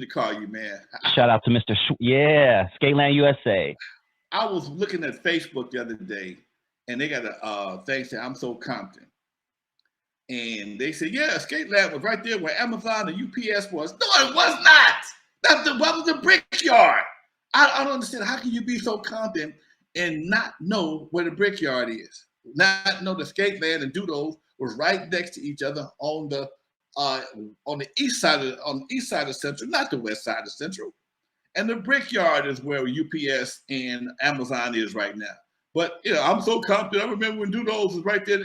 call you, man. Shout out to Mr. Skateland USA. I was looking at Facebook the other day, and they got a thing saying, I'm so Compton. And they said, yeah, Skateland was right there where Amazon and UPS was. No, it was not. That was the Brickyard. I don't understand. How can you be so Compton and not know where the Brickyard is? Not know the Skateland and Doodles was right next to each other on the east side of Central, not the west side of Central. And the Brickyard is where UPS and Amazon is right now. But I'm so Compton. I remember when Doodles was right there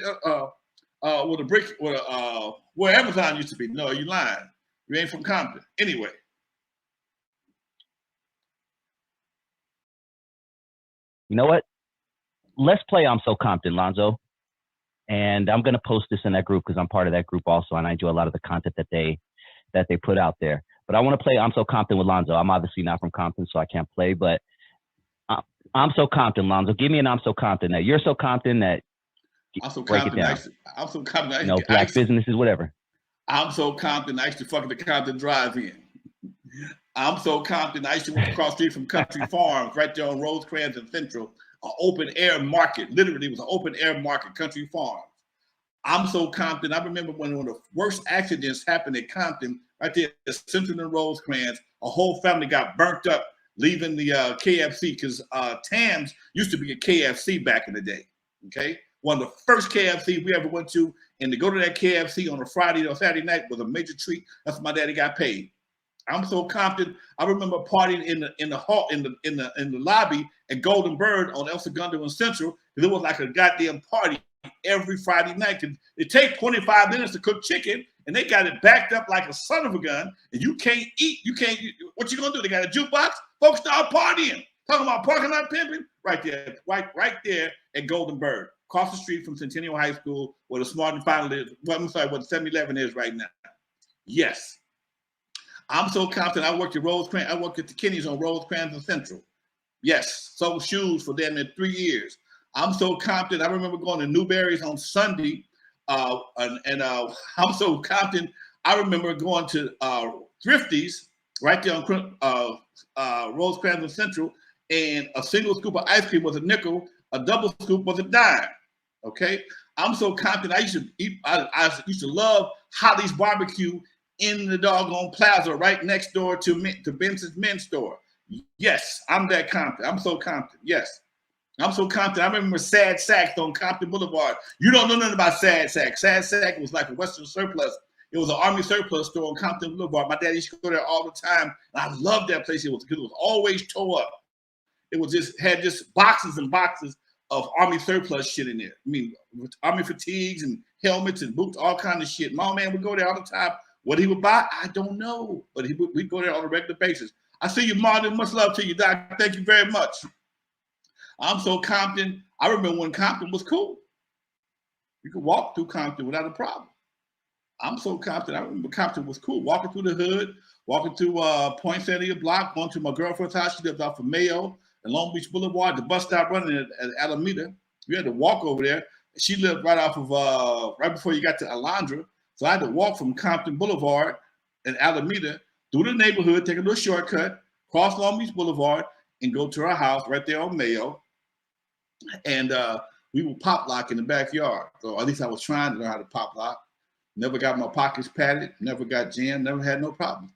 where Amazon used to be. No, you lying. You ain't from Compton. Anyway. You know what? Let's play I'm So Compton, Lonzo. And I'm going to post this in that group because I'm part of that group also, and I enjoy a lot of the content that they put out there. But I want to play I'm So Compton with Lonzo. I'm obviously not from Compton, so I can't play, but I'm So Compton, Lonzo. Give me an I'm So Compton that you're so Compton that I'm so break Compton. it down. I'm so Compton. Black businesses, whatever. I'm so Compton. I used to fuck the Compton drive-in. I'm so Compton. I used to walk across the street from Country Farms, right there on Rosecrans and Central, an open air market. Literally, it was an open air market, Country Farms. I'm so Compton. I remember when one of the worst accidents happened at Compton, right there at Central and Rosecrans. A whole family got burnt up leaving the KFC because Tam's used to be a KFC back in the day. Okay, one of the first KFC we ever went to, and to go to that KFC on a Friday or Saturday night was a major treat. That's why my daddy got paid. I'm so Compton. I remember partying in the lobby at Golden Bird on El Segundo and Central, because it was like a goddamn party every Friday night. It take 25 minutes to cook chicken, and they got it backed up like a son of a gun, and you can't eat. What you gonna do? They got a jukebox. Folks start partying. Talking about parking lot pimping, right there at Golden Bird, across the street from Centennial High School, where the Smart and Final is. Well, I'm sorry, what the 7-Eleven is right now. Yes. I'm so Compton. I worked at Rosecrans. I worked at the Kenny's on Rosecrans and Central. Yes, sold shoes for them in 3 years. I'm so Compton. I remember going to Newberry's on Sunday, and I'm so Compton. I remember going to Thrifty's right there on Rosecrans and Central, and a single scoop of ice cream was a nickel, a double scoop was a dime. Okay, I'm so Compton. I used to eat. I used to love Holly's Barbecue in the doggone plaza right next door to Benson's Men's Store. Yes, I'm that Compton. I'm so Compton. Yes, I'm so Compton. I remember Sad Sacks on Compton Boulevard. You don't know nothing about Sad Sacks. Sad Sack was like a Western surplus. It was an Army surplus store on Compton Boulevard. My dad used to go there all the time. And I loved that place. It was always tore up. It was had boxes and boxes of Army surplus shit in there. I mean, Army fatigues and helmets and boots, all kind of shit. My man would go there all the time. What he would buy, I don't know. But we'd go there on a regular basis. I see you, Martin. Much love to you, Doc. Thank you very much. I'm so Compton. I remember when Compton was cool. You could walk through Compton without a problem. I'm so Compton. I remember Compton was cool. Walking through the hood, walking through Poinsettia Block, going to my girlfriend's house. She lived off of Mayo and Long Beach Boulevard. The bus stop running at Alameda. You had to walk over there. She lived right off of, right before you got to Alondra. So I had to walk from Compton Boulevard and Alameda through the neighborhood, take a little shortcut, cross Long Beach Boulevard, and go to our house right there on Mayo. And we would pop lock in the backyard. So at least I was trying to learn how to pop lock. Never got my pockets padded, never got jammed, never had no problems.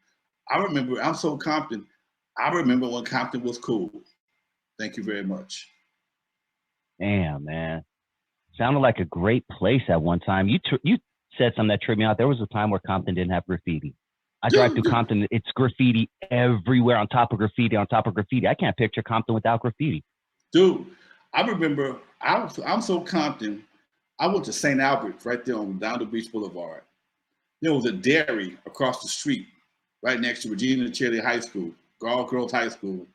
I remember, I'm so Compton. I remember when Compton was cool. Thank you very much. Damn, man. Sounded like a great place at one time. You said something that tripped me out. There was a time where Compton didn't have graffiti. I drive through Compton. It's graffiti everywhere, on top of graffiti, on top of graffiti. I can't picture Compton without graffiti. Dude, I remember, I'm so Compton. I went to St. Albert's right there on down the Beach Boulevard. There was a dairy across the street, right next to Regina Cherry High School, all girls high school.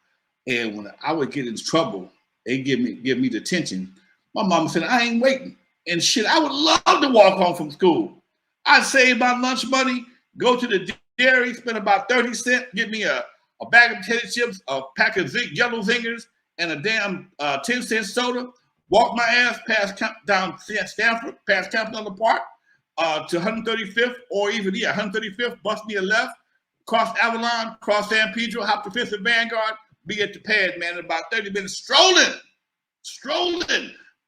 And when I would get in trouble, they give me detention. My mama said, I ain't waiting. And shit, I would love to walk home from school. I'd save my lunch money, go to the dairy, spend about 30 cents, get me a bag of potato chips, a pack of yellow zingers, and a damn 10-cent soda. Walk my ass down Stanford, past Campanella Park, to 135th, or even 135th, bust me a left, cross Avalon, cross San Pedro, hop the Fifth and Vanguard, be at the pad, man, in about 30 minutes, strolling.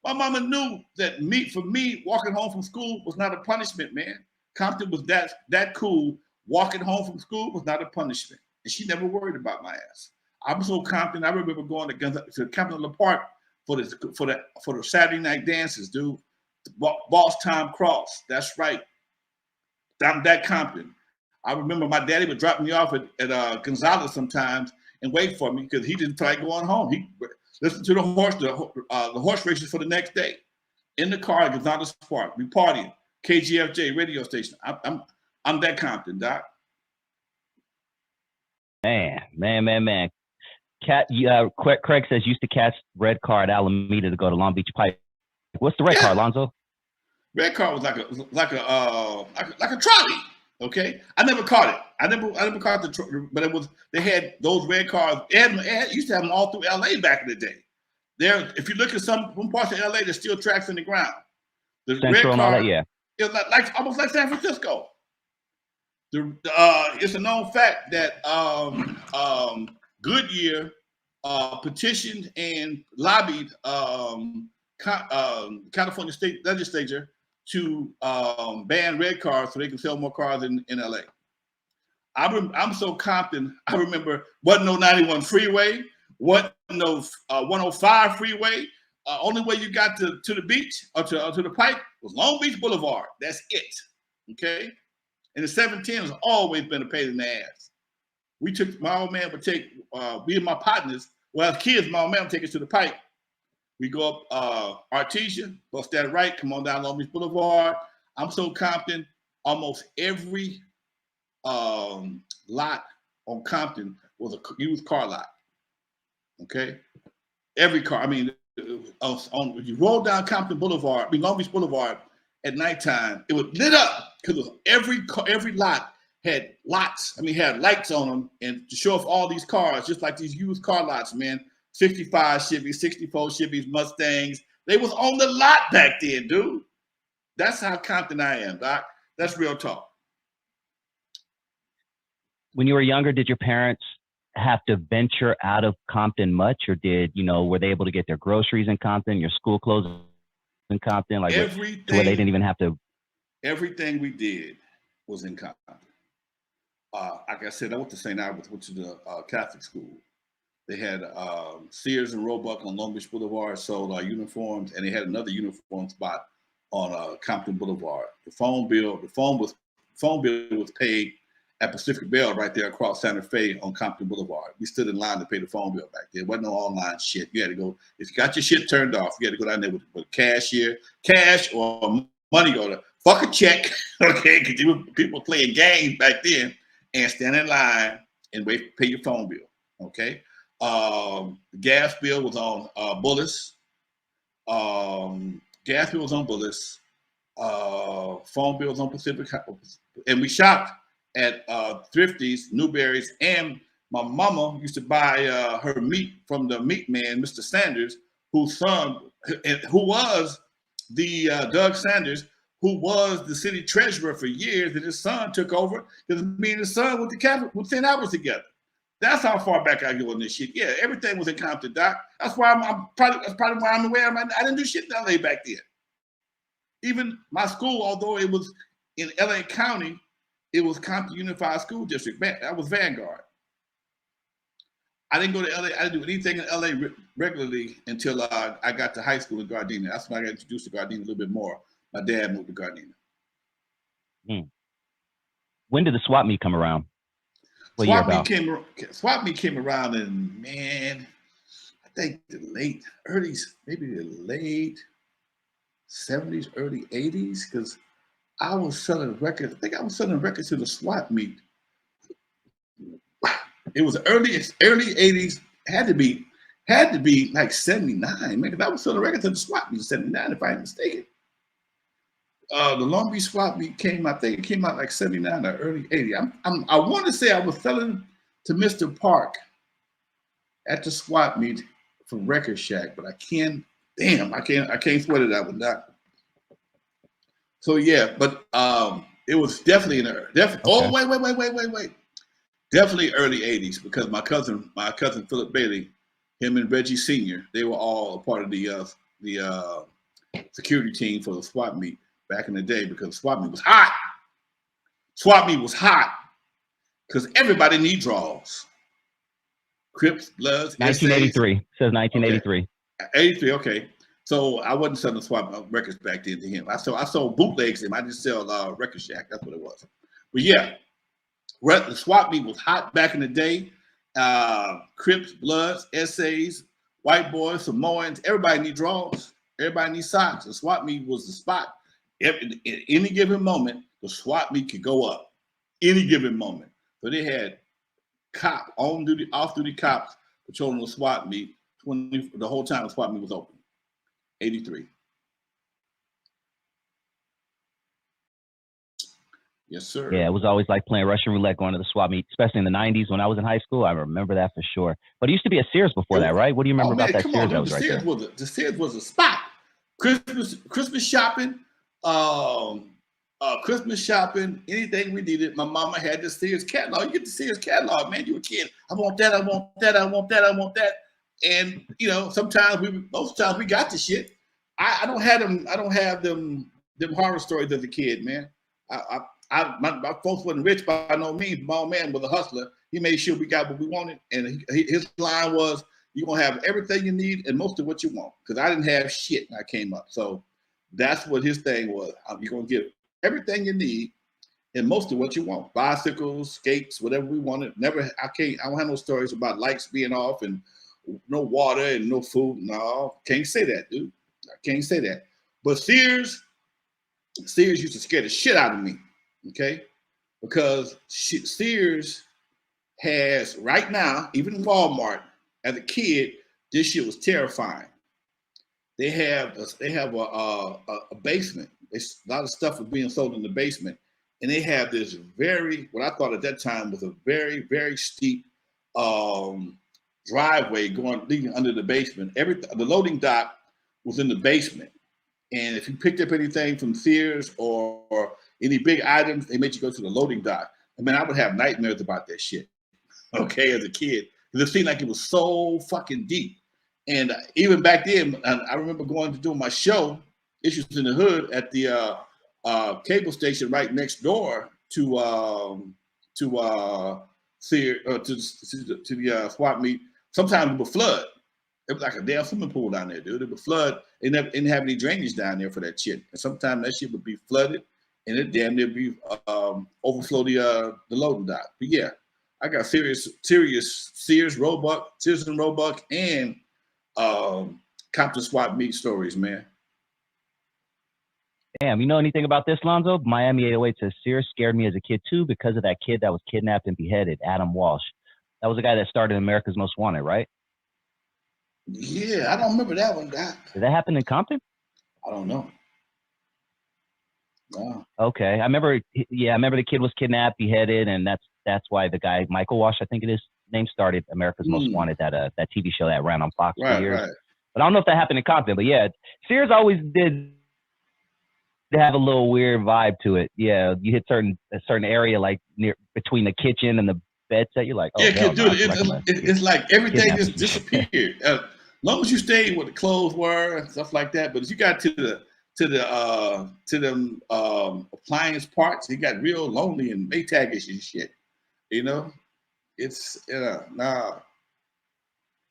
My mama knew that for me, walking home from school was not a punishment, man. Compton was that cool. Walking home from school was not a punishment. And she never worried about my ass. I was so Compton. I remember going to Compton Park for the Saturday night dances, dude. Boss Tom Cross. That's right. I'm that Compton. I remember my daddy would drop me off at Gonzales sometimes and wait for me because he didn't feel like going home. He listened to the horse races for the next day. In the car at Gonzales Park, we partying. KGFJ radio station. I'm that Compton, Doc. Man. Craig says used to catch red car at Alameda to go to Long Beach Pike. What's the red car, Lonzo? Red car was like a trolley. Okay, I never caught it. I never caught but they had those red cars. It used to have them all through LA back in the day. If you look at some parts of LA, there's still tracks in the ground. The Central red car, and all that, yeah. It's almost like San Francisco. It's a known fact that Goodyear petitioned and lobbied California State Legislature to ban red cars so they can sell more cars in LA. I'm so Compton. I remember wasn't no 91 freeway, wasn't no 105 freeway. Only way you got to the beach or to the Pike was Long Beach Boulevard. That's it. Okay. And the 710 has always been a pain in the ass. My old man would take me and my partners. Well, as kids, my old man would take us to the Pike. We go up Artesia, bust that right, come on down Long Beach Boulevard. I'm so Compton. Almost every lot on Compton was a used car lot. Okay, every car. I mean, if you roll down Compton Boulevard, Long Beach Boulevard at nighttime, it was lit up because every lot had lots. I mean, had lights on them and to show off all these cars, just like these used car lots, man. 65 Chevys, 64 Chevys, Mustangs. They was on the lot back then, dude. That's how Compton I am, Doc. That's real talk. When you were younger, did your parents have to venture out of Compton much, or were they able to get their groceries in Compton, your school clothes in Compton, like everything, to where they didn't even have to? Everything we did was in Compton. Like I said, I went to St. Albert's, went to the Catholic school. They had Sears and Roebuck on Long Beach Boulevard, sold uniforms, and they had another uniform spot on Compton Boulevard. The phone bill was paid at Pacific Bell right there across Santa Fe on Compton Boulevard. We stood in line to pay the phone bill back there. There wasn't no online shit. You had to go, if you got your shit turned off, you had to go down there with cash or money order. Fuck a check, okay? Because people playing games back then and stand in line and wait to pay your phone bill, okay? The gas bill was on Bullis. Gas bill was on Bullis. Phone bill was on Pacific. And we shopped at Thrifty's, Newberry's, and my mama used to buy her meat from the meat man, Mr. Sanders, who was the Doug Sanders, who was the city treasurer for years, and his son took over because me and his son went to Catholic with St. Albert's together. That's how far back I go in this shit. Yeah, everything was in Compton, Doc. That's why that's probably why I'm the way I'm. I didn't do shit in LA back then. Even my school, although it was in LA County, it was Compton Unified School District. That was Vanguard. I didn't go to LA. I didn't do anything in LA regularly until I got to high school in Gardena. That's when I got introduced to Gardena a little bit more. My dad moved to Gardena. When did the swap meet come around? Swap meet came around in, man, I think the late 70s, early 80s, because I was selling records. I think I was selling records to the swap meet. It was early 80s. Had to be like 79, man, because I was selling records to the swap meet in 79, if I'm mistaken. The Long Beach swap meet came out like 79 or early 80. I want to say I was selling to Mr. Park at the swap meet from Record Shack, but I can't sweat it out with that. So yeah, but it was definitely in there. Okay. Oh, wait. Definitely early 80s because my cousin Philip Bailey, him and Reggie Sr., they were all a part of the security team for the swap meet back in the day because swap meet was hot. Swap meet was hot because everybody need draws. Crips, Bloods, 1983 says 1983. Okay. 83, okay. So I wasn't selling swap records back then to him. I sold bootlegs to him. I didn't sell Record Shack. That's what it was. But yeah, the swap meet was hot back in the day. Crips, Bloods, essays, white boys, Samoans, everybody need draws. Everybody needs socks. The swap meet was the spot. At any given moment, the swap meet could go up. Any given moment. So they had cop, on duty, off duty cops patrolling the swap meet the whole time the swap meet was open. 83. Yes, sir. Yeah, it was always like playing Russian roulette going to the swap meet, especially in the 90s when I was in high school. I remember that for sure. But it used to be a Sears before that, right? What do you remember about that Sears that was right there? The Sears was a spot. Christmas shopping, Christmas shopping, anything we needed. My mama had the Sears catalog. You get the Sears catalog, man. You a kid. I want that. I want that. I want that. I want that. And you know, most times we got the shit. I don't have them horror stories as a kid, man. My folks wasn't rich by no means. My old man was a hustler. He made sure we got what we wanted, and his line was, "You're gonna have everything you need and most of what you want." Because I didn't have shit when I came up, so that's what his thing was. You're gonna get everything you need and most of what you want. Bicycles, skates, whatever we wanted. I don't have no stories about lights being off and no water and no food. No, can't say that, dude. I can't say that. But Sears used to scare the shit out of me. Okay, because Sears has right now, even Walmart, as a kid, this shit was terrifying. They have a basement. A lot of stuff was being sold in the basement, and they have this what I thought at that time was a very, very steep driveway leading under the basement. The loading dock was in the basement, and if you picked up anything from Sears or any big items, they made you go to the loading dock. I mean, I would have nightmares about that shit, okay, as a kid. Because it seemed like it was so fucking deep. And even back then, I remember going to do my show, Issues in the Hood, at the cable station right next door to Sears, to the swap meet. Sometimes it would flood. It was like a damn swimming pool down there, dude. It would flood. They didn't have any drainage down there for that shit. And sometimes that shit would be flooded, and it damn near be overflow the loading dock. But yeah, I got serious Sears and Roebuck, and Compton swap meet stories, man. Damn, you know anything about this, Lonzo? Miami 808 says Sears scared me as a kid too because of that kid that was kidnapped and beheaded, Adam Walsh. That was the guy that started America's Most Wanted, right? Yeah, I don't remember that one. Did that happen in Compton? I don't know. No. Okay, I remember the kid was kidnapped, beheaded, and that's why the guy Michael Walsh, I think it is, name, started America's Most Wanted, that TV show that ran on Fox for years. Right. But I don't know if that happened in Compton. But yeah, Sears always did have a little weird vibe to it. Yeah, you hit a certain area like near between the kitchen and the bed set. You're like, oh, yeah, dude, it's like everything just disappeared. As long as you stayed where the clothes were and stuff like that. But as you got to them appliance parts, it got real lonely and Maytagish and shit. You know, it's nah.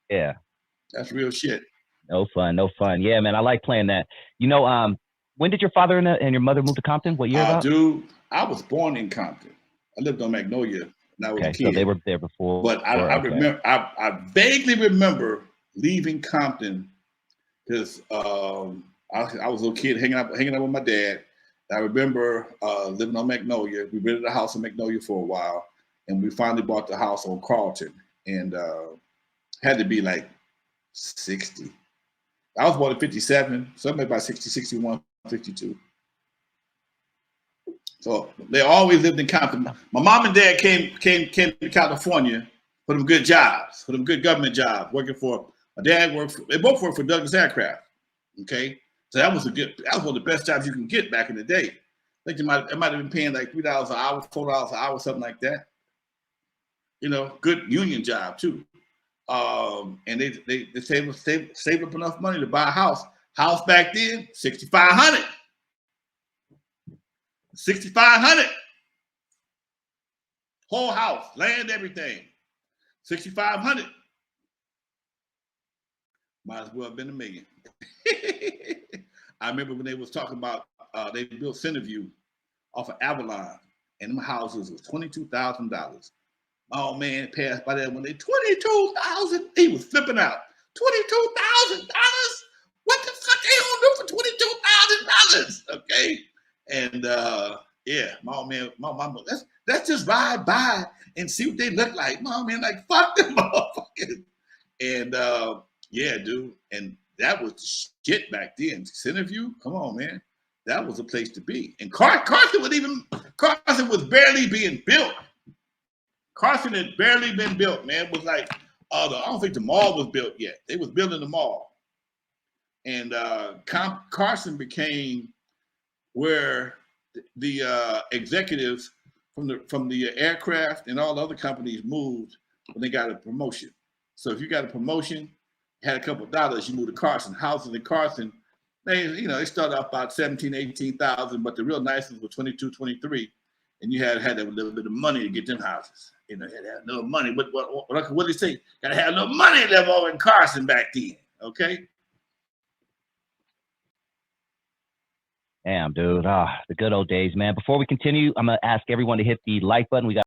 Yeah, that's real shit. No fun. Yeah, man, I like playing that. You know, when did your father and your mother move to Compton? What year? Dude, I was born in Compton. I lived on Magnolia when I was a kid. So they were there before. But I remember, I vaguely remember leaving Compton because I was a little kid hanging out with my dad. I remember living on Magnolia. We rented a house in Magnolia for a while, and we finally bought the house on Carlton, and had to be like 60. I was born in 57, so maybe about 60, 61, 62. So they always lived in Compton. My mom and dad came to California for them good jobs, for them good government jobs, working for. My dad they both worked for Douglas Aircraft. Okay, so that was one of the best jobs you can get back in the day. I think it might have been paying like $3 an hour, $4 an hour, something like that. you know, good union job too. And they saved up enough money to buy a house. House back then, 6,500. 6,500. Whole house, land, everything. 6,500. Might as well have been $1 million. I remember when they was talking about they built Centerview off of Avalon, and them houses was $22,000. My old man passed by there when they $22,000. He was flipping out. $22,000. What the fuck they gonna do for $22,000? Okay, and yeah, my old man, my mama, let's just ride by and see what they look like. My old man, like fuck them motherfuckers. And yeah, dude, and that was shit back then. Centerview, come on, man, that was a place to be. And Carson was barely being built. Carson had barely been built, man. It was like, I don't think the mall was built yet. They was building the mall. And Carson became where the executives from the aircraft and all the other companies moved when they got a promotion. So if you got a promotion, had a couple of dollars, you moved to Carson. Houses in Carson, they started off about 17, 18,000, but the real nice ones were 22, 23. And you had a little bit of money to get them houses. You know, had to have a little money. What did they say? Got to have a little money left over in Carson back then. Okay. Damn, dude. The good old days, man. Before we continue, I'm gonna ask everyone to hit the like button. We got